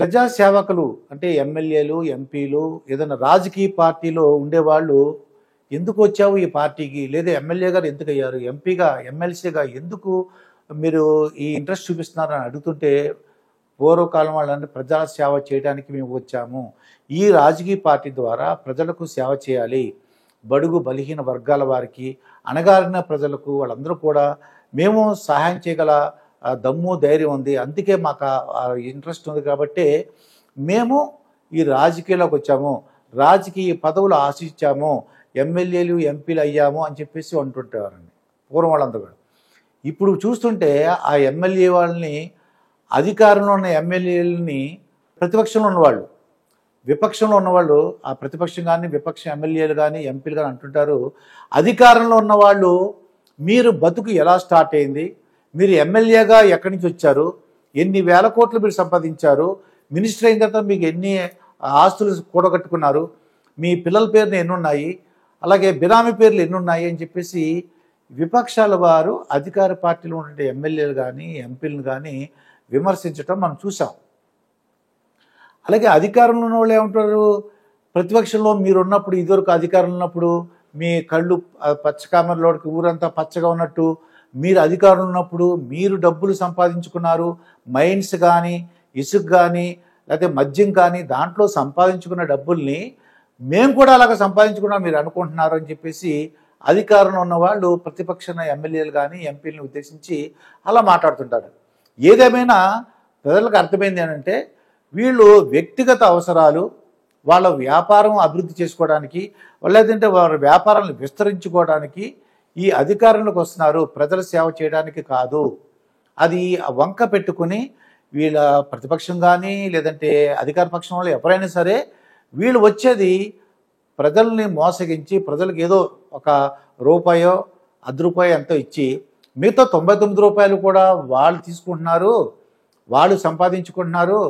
ప్రజా సేవకులు అంటే ఎమ్మెల్యేలు, ఎంపీలు ఏదైనా రాజకీయ పార్టీలో ఉండేవాళ్ళు ఎందుకు వచ్చావు ఈ పార్టీకి? లేదా ఎమ్మెల్యే గారు ఎందుకయ్యారు? ఎంపీగా, ఎమ్మెల్సీగా ఎందుకు మీరు ఈ ఇంట్రెస్ట్ చూపిస్తున్నారని అడుగుతుంటే పూర్వకాలం వాళ్ళంటే ప్రజా సేవ చేయడానికి మేము వచ్చాము. ఈ రాజకీయ పార్టీ ద్వారా ప్రజలకు సేవ చేయాలి. బడుగు బలహీన వర్గాల వారికి, అణగారిన ప్రజలకు వాళ్ళందరూ కూడా మేము సహాయం చేయగల దమ్ము ధైర్యం ఉంది. అందుకే మాకు ఇంట్రెస్ట్ ఉంది కాబట్టి మేము ఈ రాజకీయాల్లోకి వచ్చాము. రాజకీయ పదవులు ఆశించాము. ఎమ్మెల్యేలు, ఎంపీలు అయ్యాము అని చెప్పేసి అంటుంటారండి పూర్వం వాళ్ళందరూ కూడా. ఇప్పుడు చూస్తుంటే ఆ ఎమ్మెల్యే వాళ్ళని, అధికారంలో ఉన్న ఎమ్మెల్యేలని ప్రతిపక్షంలో ఉన్నవాళ్ళు, విపక్షంలో ఉన్నవాళ్ళు, ఆ ప్రతిపక్షం కానీ విపక్ష ఎమ్మెల్యేలు కానీ ఎంపీలు కానీ అంటుంటారు, అధికారంలో ఉన్నవాళ్ళు మీరు బతుకు ఎలా స్టార్ట్ అయింది, మీరు ఎమ్మెల్యేగా ఎక్కడి నుంచి వచ్చారు, ఎన్ని వేల కోట్లు మీరు సంపాదించారు, మినిస్టర్ అయిన తర్వాత మీకు ఎన్ని ఆస్తులు కూడగట్టుకున్నారు, మీ పిల్లల పేర్లు ఎన్నున్నాయి, అలాగే బినామీ పేర్లు ఎన్నున్నాయి అని చెప్పేసి విపక్షాల వారు అధికార పార్టీలో ఉండే ఎమ్మెల్యేలు కానీ ఎంపీలను కానీ విమర్శించడం మనం చూసాం. అలాగే అధికారంలో ఉన్న వాళ్ళు ఏమంటారు, ప్రతిపక్షంలో మీరున్నప్పుడు, ఇదివరకు అధికారంలో ఉన్నప్పుడు మీ కళ్ళు పచ్చకామరలోకి ఊరంతా పచ్చగా ఉన్నట్టు, మీరు అధికారంలో ఉన్నప్పుడు మీరు డబ్బులు సంపాదించుకున్నారు, మైన్స్ కానీ ఇసుక కానీ లేకపోతే మద్యం కానీ దాంట్లో సంపాదించుకున్న డబ్బుల్ని మేము కూడా అలాగ సంపాదించుకున్నాం మీరు అనుకుంటున్నారు అని చెప్పేసి అధికారంలో ఉన్న వాళ్ళు ప్రతిపక్ష ఎమ్మెల్యేలు కానీ ఎంపీలను ఉద్దేశించి అలా మాట్లాడుతుంటారు. ఏదేమైనా ప్రజలకు అర్థమైంది ఏంటంటే వీళ్ళు వ్యక్తిగత అవసరాలు, వాళ్ళ వ్యాపారం అభివృద్ధి చేసుకోవడానికి, లేదంటే వారి వ్యాపారాలను విస్తరించుకోవడానికి ఈ అధికారంలోకి వస్తున్నారు, ప్రజల సేవ చేయడానికి కాదు. అది వంక పెట్టుకుని వీళ్ళ ప్రతిపక్షం కానీ లేదంటే అధికార పక్షం వాళ్ళు ఎవరైనా సరే వీళ్ళు వచ్చేది ప్రజల్ని మోసగించి, ప్రజలకు ఏదో ఒక రూపాయో ₹10 ఎంతో ఇచ్చి మిగతా ₹99 కూడా వాళ్ళు తీసుకుంటున్నారు, వాళ్ళు సంపాదించుకుంటున్నారు,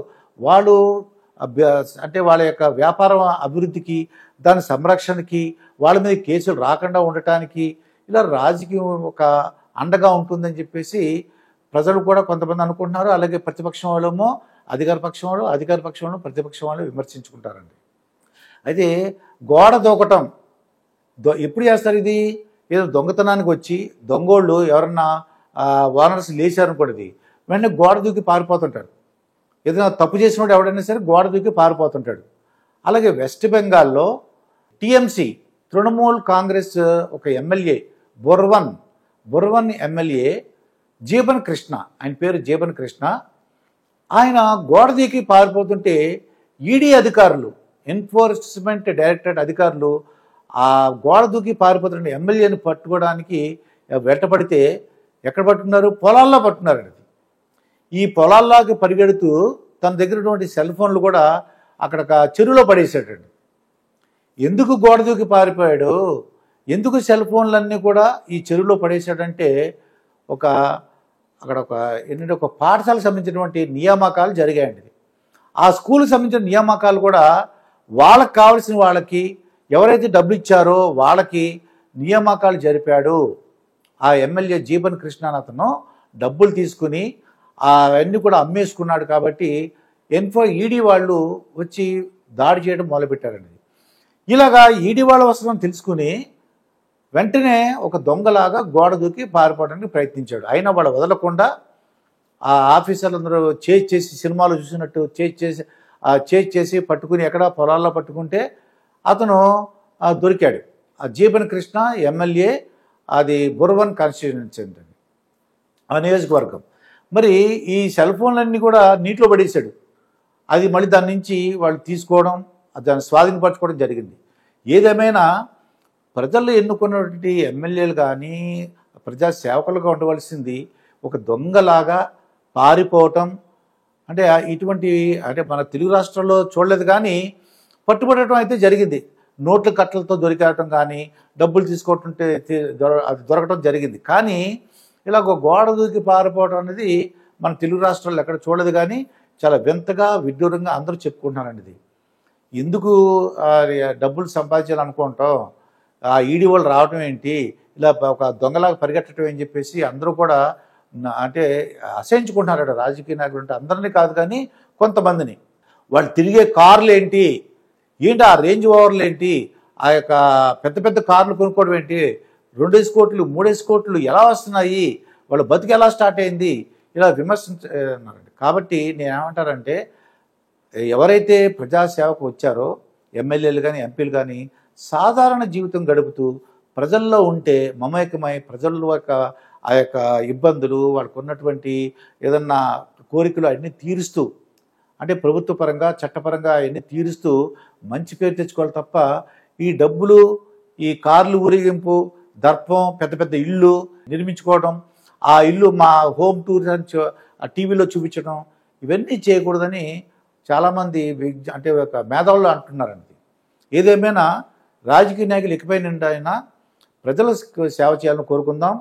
వాళ్ళు అంటే వాళ్ళ యొక్క వ్యాపారం అభివృద్ధికి, దాని సంరక్షణకి, వాళ్ళ మీద కేసులు రాకుండా ఉండటానికి ఇలా రాజకీయం ఒక అండగా ఉంటుందని చెప్పేసి ప్రజలు కూడా కొంతమంది అనుకుంటున్నారు. అలాగే ప్రతిపక్షం వాళ్ళేమో అధికార పక్షం వాళ్ళు, అధికార పక్షం వాళ్ళు ప్రతిపక్షం వాళ్ళు విమర్శించుకుంటారండి. అయితే గోడ దూకటం ఎప్పుడు చేస్తారు? ఇది ఏదో దొంగతనానికి వచ్చి దొంగోళ్ళు ఎవరన్నా ఓనర్స్ లేచారనుకోండి, వెంటనే గోడ దూకి పారిపోతుంటారు. ఏదైనా తప్పు చేసినప్పుడు ఎవడైనా సరే గోడ దూకి పారిపోతుంటాడు. అలాగే వెస్ట్ బెంగాల్లో టీఎంసీ తృణమూల్ కాంగ్రెస్ ఒక ఎమ్మెల్యే బుర్వన్ ఎమ్మెల్యే జీబన్ కృష్ణ, ఆయన పేరు జీబన్ కృష్ణ, ఆయన గోడ దూకి పారిపోతుంటే ఈడీ అధికారులు, ఎన్ఫోర్స్మెంట్ డైరెక్టరేట్ అధికారులు ఆ గోడ దూకి పారిపోతున్న ఎమ్మెల్యేని పట్టుకోవడానికి వెంటపడితే ఎక్కడ పట్టుకున్నారు? పొలాల్లో పట్టుకున్నారండి. ఈ పొలాల్లోకి పరిగెడుతూ తన దగ్గర ఉన్నటువంటి సెల్ ఫోన్లు కూడా అక్కడ చెరువులో పడేసాడండి. ఎందుకు గోడ దూకి పారిపోయాడు, ఎందుకు సెల్ ఫోన్లన్నీ కూడా ఈ చెరువులో పడేశాడంటే అక్కడ ఏంటంటే ఒక పాఠశాలకు సంబంధించినటువంటి నియామకాలు జరిగాయండి. ఆ స్కూల్కి సంబంధించిన నియామకాలు కూడా వాళ్ళకి కావాల్సిన వాళ్ళకి, ఎవరైతే డబ్బులు ఇచ్చారో వాళ్ళకి నియామకాలు జరిపాడు. ఆ ఎమ్మెల్యే జీబన్ కృష్ణ అతను డబ్బులు తీసుకుని అవన్నీ కూడా అమ్మేసుకున్నాడు. కాబట్టి ఈడీ వాళ్ళు వచ్చి దాడి చేయడం మొదలుపెట్టారండి. ఇలాగా ఈడీ వాళ్ళ వస్తుందని తెలుసుకుని వెంటనే ఒక దొంగలాగా గోడ దూకి పారిపోవడానికి ప్రయత్నించాడు. అయినా వాళ్ళు వదలకుండా ఆ ఆఫీసర్లందరూ చేజ్ చేసి, సినిమాలో చూసినట్టు చేజ్ చేసి పట్టుకుని ఎక్కడ పొలాల్లో పట్టుకుంటే అతను దొరికాడు. ఆ జీబన్ కృష్ణ ఎమ్మెల్యే, అది బుర్వన్ కాన్స్టిట్యూన్సీ అండి, ఆ నియోజకవర్గం. మరి ఈ సెల్ ఫోన్లన్నీ కూడా నీటిలో పడేశాడు. అది మళ్ళీ దాని నుంచి వాళ్ళు తీసుకోవడం, దాన్ని స్వాధీనపరచుకోవడం జరిగింది. ఏదేమైనా ప్రజలు ఎన్నుకున్నటువంటి ఎమ్మెల్యేలు కానీ ప్రజా సేవకులుగా ఉండవలసింది ఒక దొంగలాగా పారిపోవటం అంటే ఇటువంటి అంటే మన తెలుగు రాష్ట్రాల్లో చూడలేదు, కానీ పట్టుబడటం అయితే జరిగింది. నోట్ల కట్టలతో దొరికటం కానీ డబ్బులు తీసుకోవటంటే అది దొరకటం జరిగింది. కానీ ఇలా ఒక గోడ దూకి పారిపోవడం అనేది మన తెలుగు రాష్ట్రాల్లో ఎక్కడ చూడలేదు, కానీ చాలా వింతగా విడ్డూరంగా అందరూ చెప్పుకుంటున్నారండి. ఇది ఎందుకు డబ్బులు సంపాదించాలనుకుంటాం, ఆ ఈడీ వాళ్ళు రావటం ఏంటి, ఇలా ఒక దొంగలాగా పరిగెట్టడం అని చెప్పేసి అందరూ కూడా అంటే అసహించుకుంటున్నారట రాజకీయ నాయకులు. అంటే అందరినీ కాదు కానీ కొంతమందిని. వాళ్ళు తిరిగే కార్లు ఏంటి, ఏంటి ఆ రేంజ్ ఓవర్లు ఏంటి, ఆ యొక్క పెద్ద పెద్ద కార్లు కొనుక్కోవడం ఏంటి, 2 కోట్లు 3 కోట్లు ఎలా వస్తున్నాయి, వాళ్ళ బతుకు ఎలా స్టార్ట్ అయింది, ఇలా విమర్శించారండి. కాబట్టి నేనేమంటానంటే ఎవరైతే ప్రజాసేవకు వచ్చారో ఎమ్మెల్యేలు కానీ ఎంపీలు కానీ సాధారణ జీవితం గడుపుతూ ప్రజల్లో ఉంటే మమేకమై ప్రజల యొక్క ఆ యొక్క ఇబ్బందులు వాళ్ళకు ఉన్నటువంటి ఏదన్నా కోరికలు అన్నీ తీరుస్తూ, అంటే ప్రభుత్వ పరంగా చట్టపరంగా అవన్నీ తీరుస్తూ మంచి పేరు తెచ్చుకోవాలి తప్ప ఈ డబ్బులు, ఈ కార్లు ఊరేగింపు, దర్పం, పెద్ద పెద్ద ఇళ్ళు నిర్మించుకోవడం, ఆ ఇల్లు మా హోమ్ టూర్ అని టీవీలో చూపించడం, ఇవన్నీ చేయకూడదని చాలామంది అంటే ఒక మేధావులు అంటున్నారండి. ఏదేమైనా రాజకీయ నాయకులు ఇకపై నిండా అయినా ప్రజలకు సేవ చేయాలని కోరుకుందాం.